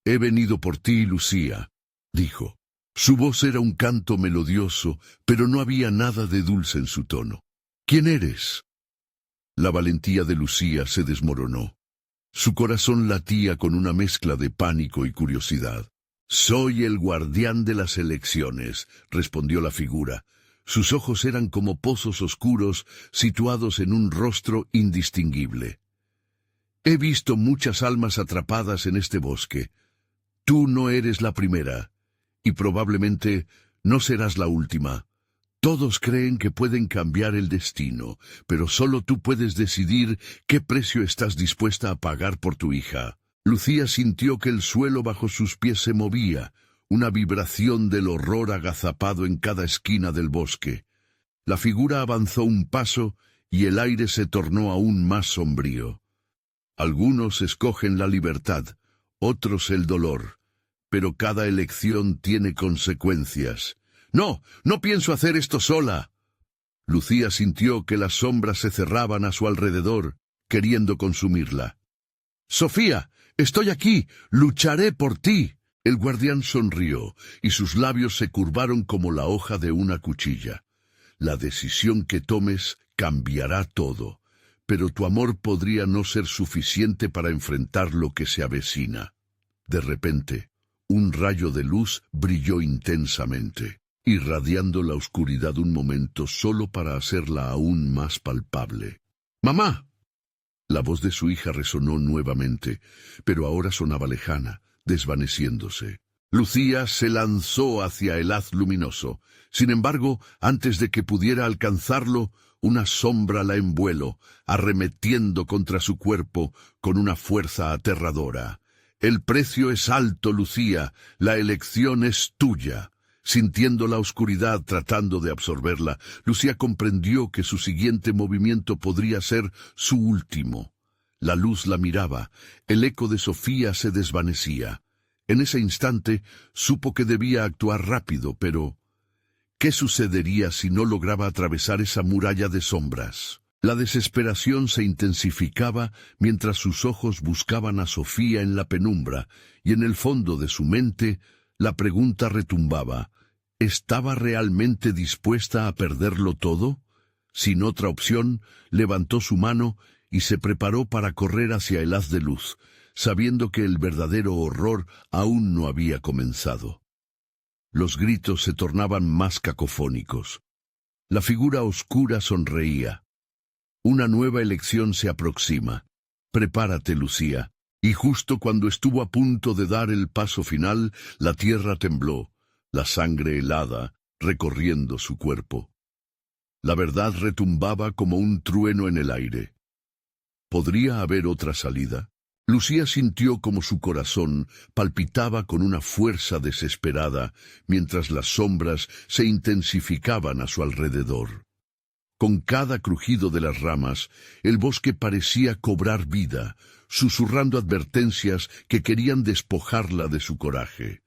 «He venido por ti, Lucía», dijo. Su voz era un canto melodioso, pero no había nada de dulce en su tono. «¿Quién eres?». La valentía de Lucía se desmoronó. Su corazón latía con una mezcla de pánico y curiosidad. «Soy el guardián de las elecciones», respondió la figura. Sus ojos eran como pozos oscuros situados en un rostro indistinguible. «He visto muchas almas atrapadas en este bosque. Tú no eres la primera, y probablemente no serás la última. Todos creen que pueden cambiar el destino, pero solo tú puedes decidir qué precio estás dispuesta a pagar por tu hija». Lucía sintió que el suelo bajo sus pies se movía, una vibración del horror agazapado en cada esquina del bosque. La figura avanzó un paso y el aire se tornó aún más sombrío. Algunos escogen la libertad, otros el dolor, pero cada elección tiene consecuencias. «No, no pienso hacer esto sola». Lucía sintió que las sombras se cerraban a su alrededor, queriendo consumirla. «Sofía, estoy aquí, lucharé por ti». El guardián sonrió, y sus labios se curvaron como la hoja de una cuchilla. «La decisión que tomes cambiará todo, pero tu amor podría no ser suficiente para enfrentar lo que se avecina». De repente, un rayo de luz brilló intensamente, irradiando la oscuridad un momento solo para hacerla aún más palpable. «¡Mamá!». La voz de su hija resonó nuevamente, pero ahora sonaba lejana, desvaneciéndose. Lucía se lanzó hacia el haz luminoso. Sin embargo, antes de que pudiera alcanzarlo, una sombra la envuelve, arremetiendo contra su cuerpo con una fuerza aterradora. «El precio es alto, Lucía, la elección es tuya». Sintiendo la oscuridad tratando de absorberla, Lucía comprendió que su siguiente movimiento podría ser su último. La luz la miraba, el eco de Sofía se desvanecía. En ese instante supo que debía actuar rápido, pero ¿qué sucedería si no lograba atravesar esa muralla de sombras? La desesperación se intensificaba mientras sus ojos buscaban a Sofía en la penumbra, y en el fondo de su mente la pregunta retumbaba: ¿estaba realmente dispuesta a perderlo todo? Sin otra opción, levantó su mano y se preparó para correr hacia el haz de luz, sabiendo que el verdadero horror aún no había comenzado. Los gritos se tornaban más cacofónicos. La figura oscura sonreía. «Una nueva elección se aproxima. Prepárate, Lucía». Y justo cuando estuvo a punto de dar el paso final, la tierra tembló, la sangre helada recorriendo su cuerpo. La verdad retumbaba como un trueno en el aire. ¿Podría haber otra salida? Lucía sintió como su corazón palpitaba con una fuerza desesperada, mientras las sombras se intensificaban a su alrededor. Con cada crujido de las ramas, el bosque parecía cobrar vida, susurrando advertencias que querían despojarla de su coraje.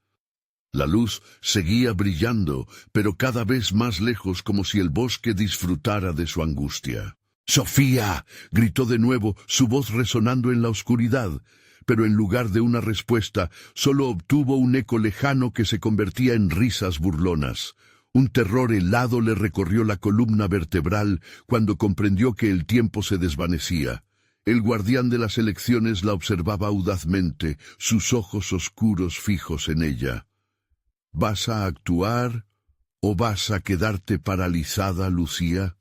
La luz seguía brillando, pero cada vez más lejos, como si el bosque disfrutara de su angustia. «¡Sofía!», gritó de nuevo, su voz resonando en la oscuridad, pero en lugar de una respuesta, solo obtuvo un eco lejano que se convertía en risas burlonas. Un terror helado le recorrió la columna vertebral cuando comprendió que el tiempo se desvanecía. El guardián de las elecciones la observaba audazmente, sus ojos oscuros fijos en ella. «¿Vas a actuar o vas a quedarte paralizada, Lucía?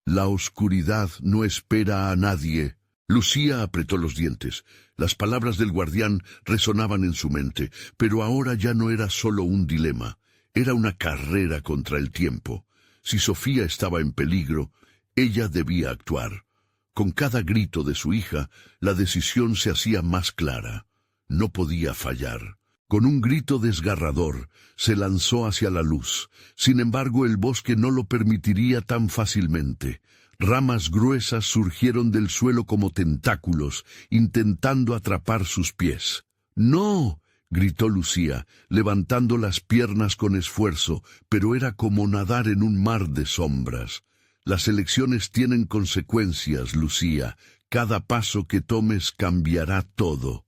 La oscuridad no espera a nadie». Lucía apretó los dientes. Las palabras del guardián resonaban en su mente, pero ahora ya no era solo un dilema. Era una carrera contra el tiempo. Si Sofía estaba en peligro, ella debía actuar. Con cada grito de su hija, la decisión se hacía más clara. No podía fallar. Con un grito desgarrador, se lanzó hacia la luz. Sin embargo, el bosque no lo permitiría tan fácilmente. Ramas gruesas surgieron del suelo como tentáculos, intentando atrapar sus pies. ¡No!, gritó Lucía, levantando las piernas con esfuerzo, pero era como nadar en un mar de sombras. Las elecciones tienen consecuencias, Lucía. Cada paso que tomes cambiará todo,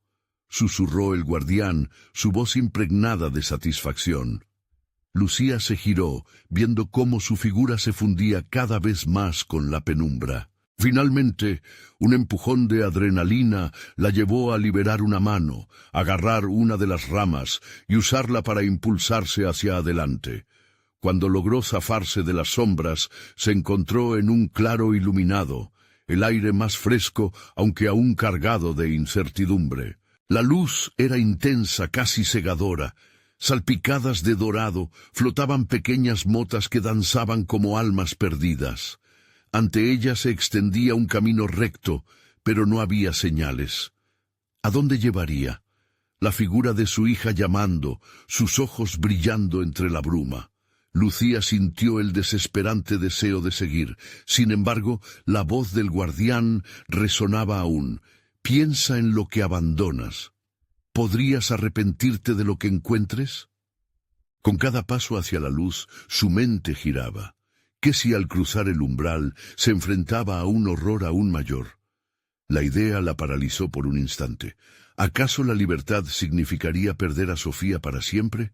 susurró el guardián, su voz impregnada de satisfacción. Lucía se giró, viendo cómo su figura se fundía cada vez más con la penumbra. Finalmente, un empujón de adrenalina la llevó a liberar una mano, agarrar una de las ramas y usarla para impulsarse hacia adelante. Cuando logró zafarse de las sombras, se encontró en un claro iluminado, el aire más fresco, aunque aún cargado de incertidumbre. La luz era intensa, casi cegadora. Salpicadas de dorado, flotaban pequeñas motas que danzaban como almas perdidas. Ante ella se extendía un camino recto, pero no había señales. ¿A dónde llevaría? La figura de su hija llamando, sus ojos brillando entre la bruma. Lucía sintió el desesperante deseo de seguir. Sin embargo, la voz del guardián resonaba aún. Piensa en lo que abandonas. ¿Podrías arrepentirte de lo que encuentres? Con cada paso hacia la luz, su mente giraba. ¿Qué si al cruzar el umbral se enfrentaba a un horror aún mayor? La idea la paralizó por un instante. ¿Acaso la libertad significaría perder a Sofía para siempre?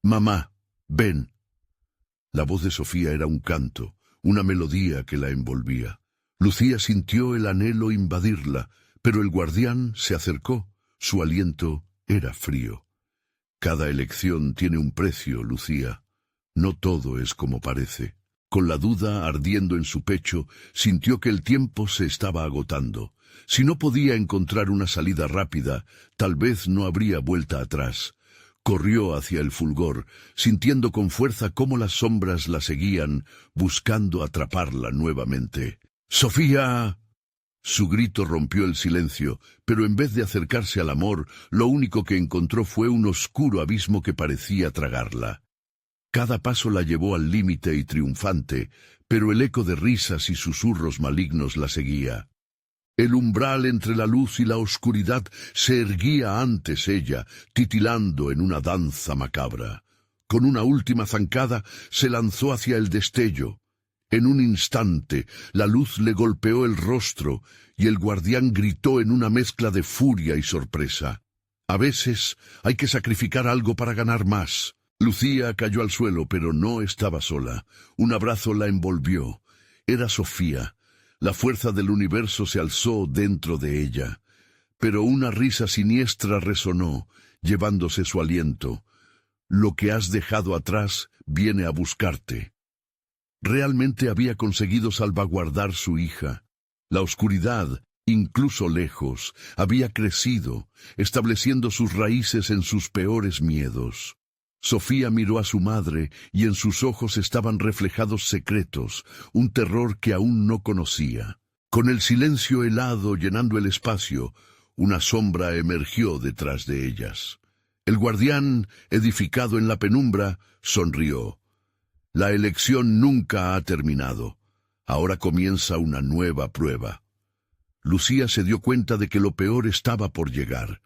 «Mamá, ven». La voz de Sofía era un canto, una melodía que la envolvía. Lucía sintió el anhelo invadirla, pero el guardián se acercó. Su aliento era frío. Cada elección tiene un precio, Lucía. No todo es como parece. Con la duda ardiendo en su pecho, sintió que el tiempo se estaba agotando. Si no podía encontrar una salida rápida, tal vez no habría vuelta atrás. Corrió hacia el fulgor, sintiendo con fuerza cómo las sombras la seguían, buscando atraparla nuevamente. «¡Sofía!». Su grito rompió el silencio, pero en vez de acercarse al amor, lo único que encontró fue un oscuro abismo que parecía tragarla. Cada paso la llevó al límite y triunfante, pero el eco de risas y susurros malignos la seguía. El umbral entre la luz y la oscuridad se erguía antes ella, titilando en una danza macabra. Con una última zancada se lanzó hacia el destello. En un instante, la luz le golpeó el rostro y el guardián gritó en una mezcla de furia y sorpresa. A veces hay que sacrificar algo para ganar más. Lucía cayó al suelo, pero no estaba sola. Un abrazo la envolvió. Era Sofía. La fuerza del universo se alzó dentro de ella. Pero una risa siniestra resonó, llevándose su aliento. Lo que has dejado atrás viene a buscarte. Realmente había conseguido salvaguardar su hija. La oscuridad, incluso lejos, había crecido, estableciendo sus raíces en sus peores miedos. Sofía miró a su madre y en sus ojos estaban reflejados secretos, un terror que aún no conocía. Con el silencio helado llenando el espacio, una sombra emergió detrás de ellas. El guardián, edificado en la penumbra, sonrió. La elección nunca ha terminado. Ahora comienza una nueva prueba. Lucía se dio cuenta de que lo peor estaba por llegar.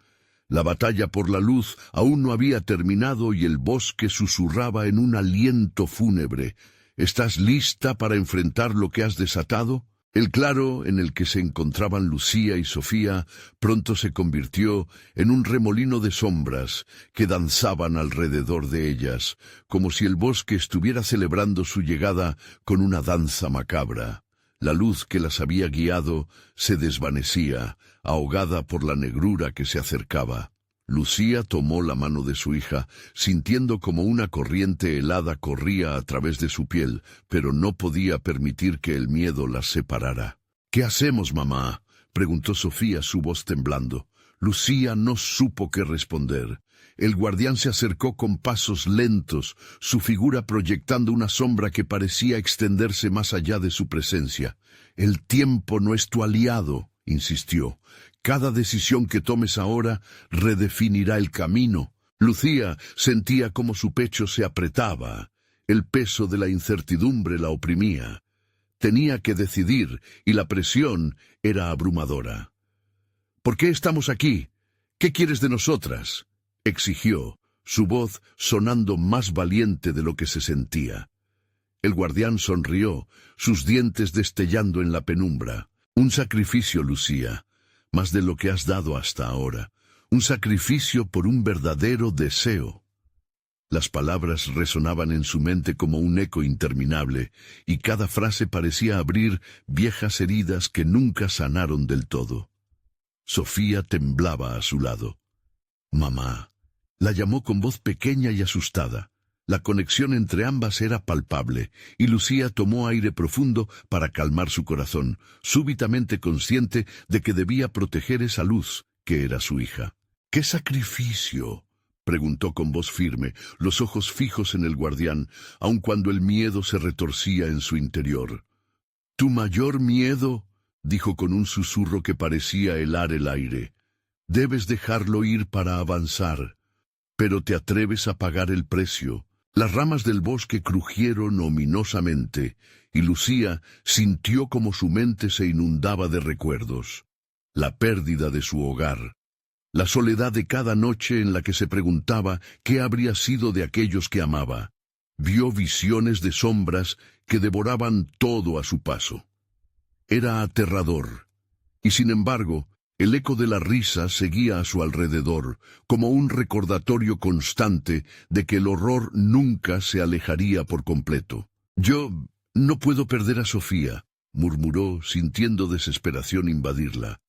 La batalla por la luz aún no había terminado y el bosque susurraba en un aliento fúnebre. ¿Estás lista para enfrentar lo que has desatado? El claro en el que se encontraban Lucía y Sofía pronto se convirtió en un remolino de sombras que danzaban alrededor de ellas, como si el bosque estuviera celebrando su llegada con una danza macabra. La luz que las había guiado se desvanecía, ahogada por la negrura que se acercaba. Lucía tomó la mano de su hija, sintiendo como una corriente helada corría a través de su piel, pero no podía permitir que el miedo las separara. «¿Qué hacemos, mamá?», preguntó Sofía, su voz temblando. Lucía no supo qué responder. El guardián se acercó con pasos lentos, su figura proyectando una sombra que parecía extenderse más allá de su presencia. «El tiempo no es tu aliado», insistió. «Cada decisión que tomes ahora redefinirá el camino». Lucía sentía cómo su pecho se apretaba. El peso de la incertidumbre la oprimía. Tenía que decidir, y la presión era abrumadora. «¿Por qué estamos aquí? ¿Qué quieres de nosotras?», exigió, su voz sonando más valiente de lo que se sentía. El guardián sonrió, sus dientes destellando en la penumbra. «Un sacrificio, Lucía, más de lo que has dado hasta ahora. Un sacrificio por un verdadero deseo». Las palabras resonaban en su mente como un eco interminable, y cada frase parecía abrir viejas heridas que nunca sanaron del todo. Sofía temblaba a su lado. «Mamá», la llamó con voz pequeña y asustada. La conexión entre ambas era palpable, y Lucía tomó aire profundo para calmar su corazón, súbitamente consciente de que debía proteger esa luz que era su hija. «¿Qué sacrificio?», preguntó con voz firme, los ojos fijos en el guardián, aun cuando el miedo se retorcía en su interior. «¿Tu mayor miedo?», dijo con un susurro que parecía helar el aire. «Debes dejarlo ir para avanzar, pero te atreves a pagar el precio». Las ramas del bosque crujieron ominosamente, y Lucía sintió como su mente se inundaba de recuerdos. La pérdida de su hogar, la soledad de cada noche en la que se preguntaba qué habría sido de aquellos que amaba. Vio visiones de sombras que devoraban todo a su paso. Era aterrador, y sin embargo, el eco de la risa seguía a su alrededor, como un recordatorio constante de que el horror nunca se alejaría por completo. «Yo no puedo perder a Sofía», murmuró, sintiendo desesperación invadirla.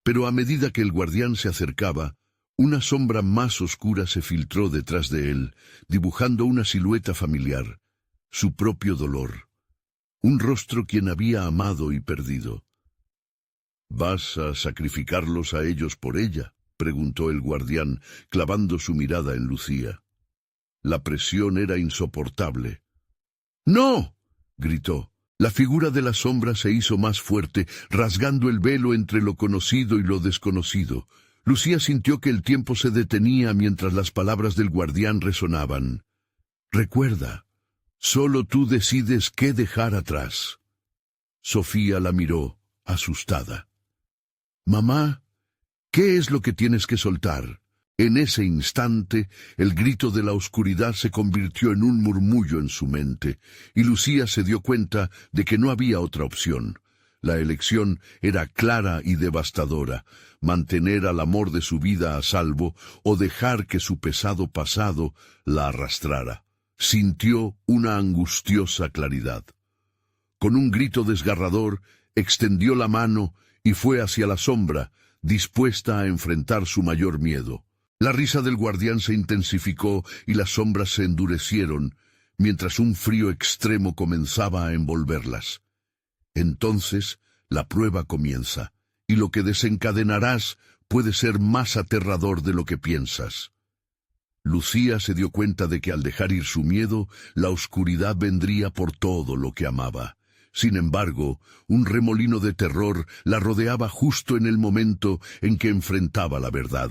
Pero a medida que el guardián se acercaba, una sombra más oscura se filtró detrás de él, dibujando una silueta familiar, su propio dolor, un rostro quien había amado y perdido. «¿Vas a sacrificarlos a ellos por ella?», preguntó el guardián, clavando su mirada en Lucía. La presión era insoportable. «¡No!», gritó. La figura de la sombra se hizo más fuerte, rasgando el velo entre lo conocido y lo desconocido. Lucía sintió que el tiempo se detenía mientras las palabras del guardián resonaban. «Recuerda, solo tú decides qué dejar atrás». Sofía la miró, asustada. «Mamá, ¿qué es lo que tienes que soltar?». En ese instante, el grito de la oscuridad se convirtió en un murmullo en su mente, y Lucía se dio cuenta de que no había otra opción. La elección era clara y devastadora: mantener al amor de su vida a salvo o dejar que su pesado pasado la arrastrara. Sintió una angustiosa claridad. Con un grito desgarrador, extendió la mano y fue hacia la sombra, dispuesta a enfrentar su mayor miedo. La risa del guardián se intensificó y las sombras se endurecieron, mientras un frío extremo comenzaba a envolverlas. Entonces, la prueba comienza, y lo que desencadenarás puede ser más aterrador de lo que piensas. Lucía se dio cuenta de que al dejar ir su miedo, la oscuridad vendría por todo lo que amaba. Sin embargo, un remolino de terror la rodeaba justo en el momento en que enfrentaba la verdad.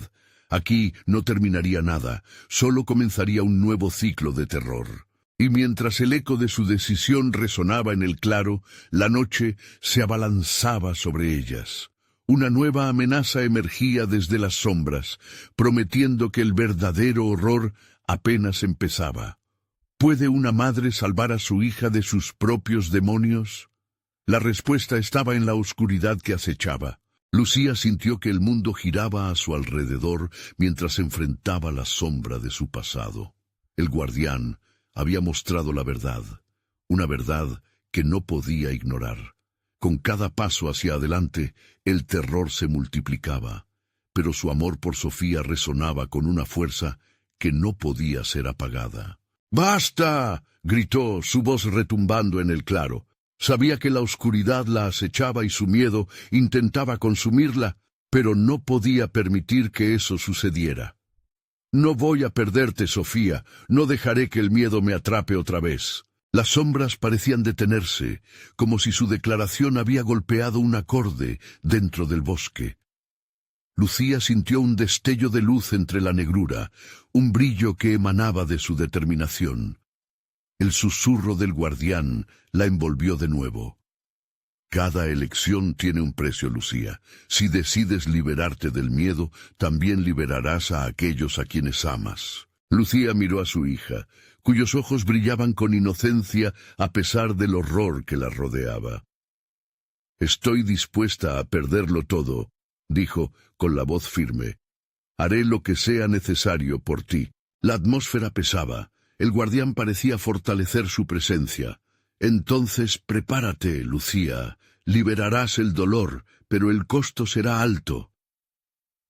Aquí no terminaría nada, solo comenzaría un nuevo ciclo de terror. Y mientras el eco de su decisión resonaba en el claro, la noche se abalanzaba sobre ellas. Una nueva amenaza emergía desde las sombras, prometiendo que el verdadero horror apenas empezaba. ¿Puede una madre salvar a su hija de sus propios demonios? La respuesta estaba en la oscuridad que acechaba. Lucía sintió que el mundo giraba a su alrededor mientras enfrentaba la sombra de su pasado. El guardián había mostrado la verdad, una verdad que no podía ignorar. Con cada paso hacia adelante, el terror se multiplicaba, pero su amor por Sofía resonaba con una fuerza que no podía ser apagada. «¡Basta!», gritó, su voz retumbando en el claro. Sabía que la oscuridad la acechaba y su miedo intentaba consumirla, pero no podía permitir que eso sucediera. No voy a perderte, Sofía, no dejaré que el miedo me atrape otra vez. Las sombras parecían detenerse, como si su declaración había golpeado un acorde dentro del bosque. Lucía sintió un destello de luz entre la negrura, un brillo que emanaba de su determinación. El susurro del guardián la envolvió de nuevo. Cada elección tiene un precio, Lucía. Si decides liberarte del miedo, también liberarás a aquellos a quienes amas. Lucía miró a su hija, cuyos ojos brillaban con inocencia a pesar del horror que la rodeaba. «Estoy dispuesta a perderlo todo», dijo con la voz firme. «Haré lo que sea necesario por ti». La atmósfera pesaba. El guardián parecía fortalecer su presencia. «Entonces prepárate, Lucía. Liberarás el dolor, pero el costo será alto».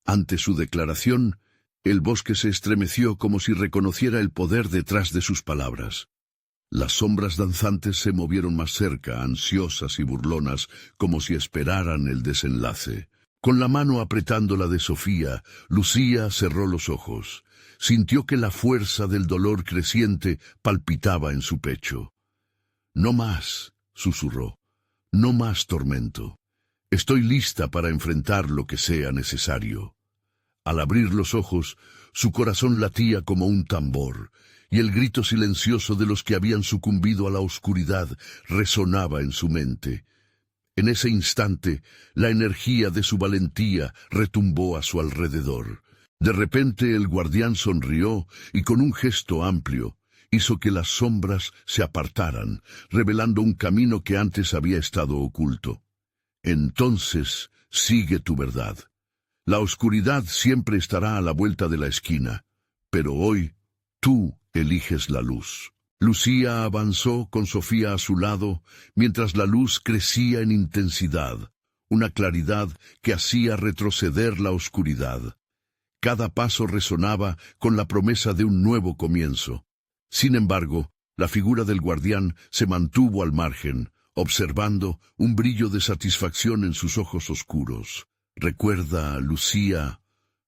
Ante su declaración, el bosque se estremeció como si reconociera el poder detrás de sus palabras. Las sombras danzantes se movieron más cerca, ansiosas y burlonas, como si esperaran el desenlace. Con la mano apretando la de Sofía, Lucía cerró los ojos. Sintió que la fuerza del dolor creciente palpitaba en su pecho. «No más», susurró, «no más tormento. Estoy lista para enfrentar lo que sea necesario». Al abrir los ojos, su corazón latía como un tambor, y el grito silencioso de los que habían sucumbido a la oscuridad resonaba en su mente. En ese instante, la energía de su valentía retumbó a su alrededor. De repente el guardián sonrió y con un gesto amplio hizo que las sombras se apartaran, revelando un camino que antes había estado oculto. «Entonces, sigue tu verdad. La oscuridad siempre estará a la vuelta de la esquina, pero hoy tú eliges la luz». Lucía avanzó con Sofía a su lado, mientras la luz crecía en intensidad, una claridad que hacía retroceder la oscuridad. Cada paso resonaba con la promesa de un nuevo comienzo. Sin embargo, la figura del guardián se mantuvo al margen, observando un brillo de satisfacción en sus ojos oscuros. «Recuerda, Lucía»,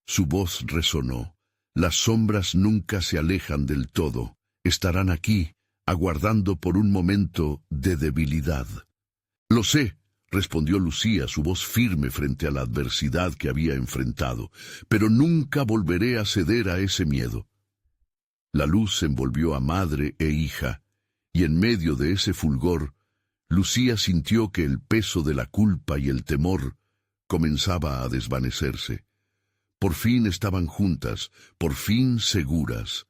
su voz resonó, «las sombras nunca se alejan del todo. Estarán aquí, aguardando por un momento de debilidad». «Lo sé», respondió Lucía, su voz firme frente a la adversidad que había enfrentado, «pero nunca volveré a ceder a ese miedo». La luz envolvió a madre e hija, y en medio de ese fulgor, Lucía sintió que el peso de la culpa y el temor comenzaba a desvanecerse. Por fin estaban juntas, por fin seguras.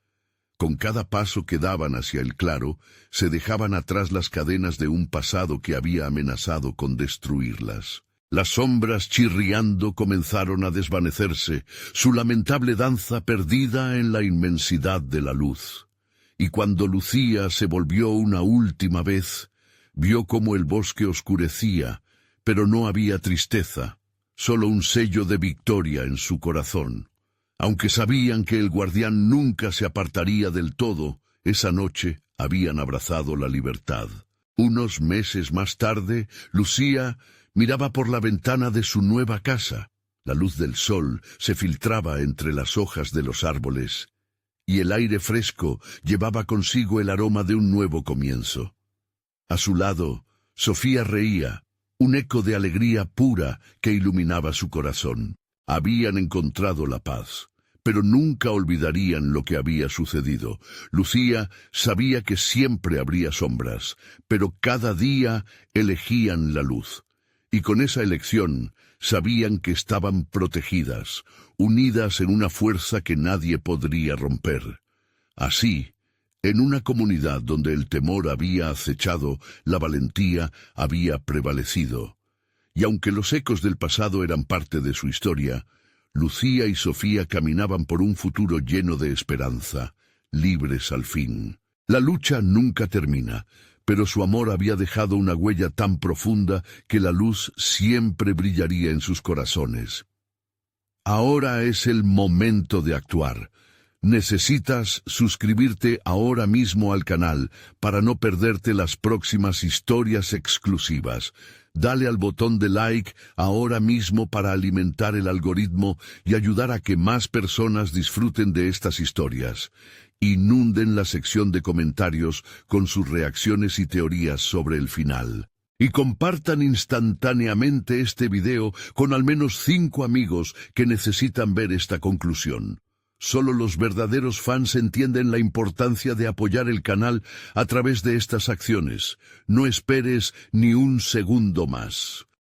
Con cada paso que daban hacia el claro, se dejaban atrás las cadenas de un pasado que había amenazado con destruirlas. Las sombras chirriando comenzaron a desvanecerse, su lamentable danza perdida en la inmensidad de la luz. Y cuando Lucía se volvió una última vez, vio cómo el bosque oscurecía, pero no había tristeza, solo un sello de victoria en su corazón. Aunque sabían que el guardián nunca se apartaría del todo, esa noche habían abrazado la libertad. Unos meses más tarde, Lucía miraba por la ventana de su nueva casa. La luz del sol se filtraba entre las hojas de los árboles, y el aire fresco llevaba consigo el aroma de un nuevo comienzo. A su lado, Sofía reía, un eco de alegría pura que iluminaba su corazón. Habían encontrado la paz, pero nunca olvidarían lo que había sucedido. Lucía sabía que siempre habría sombras, pero cada día elegían la luz. Y con esa elección sabían que estaban protegidas, unidas en una fuerza que nadie podría romper. Así, en una comunidad donde el temor había acechado, la valentía había prevalecido. Y aunque los ecos del pasado eran parte de su historia, Lucía y Sofía caminaban por un futuro lleno de esperanza, libres al fin. La lucha nunca termina, pero su amor había dejado una huella tan profunda que la luz siempre brillaría en sus corazones. Ahora es el momento de actuar. Necesitas suscribirte ahora mismo al canal para no perderte las próximas historias exclusivas. Dale al botón de like ahora mismo para alimentar el algoritmo y ayudar a que más personas disfruten de estas historias. Inunden la sección de comentarios con sus reacciones y teorías sobre el final. Y compartan instantáneamente este video con al menos 5 amigos que necesitan ver esta conclusión. Solo los verdaderos fans entienden la importancia de apoyar el canal a través de estas acciones. No esperes ni un segundo más.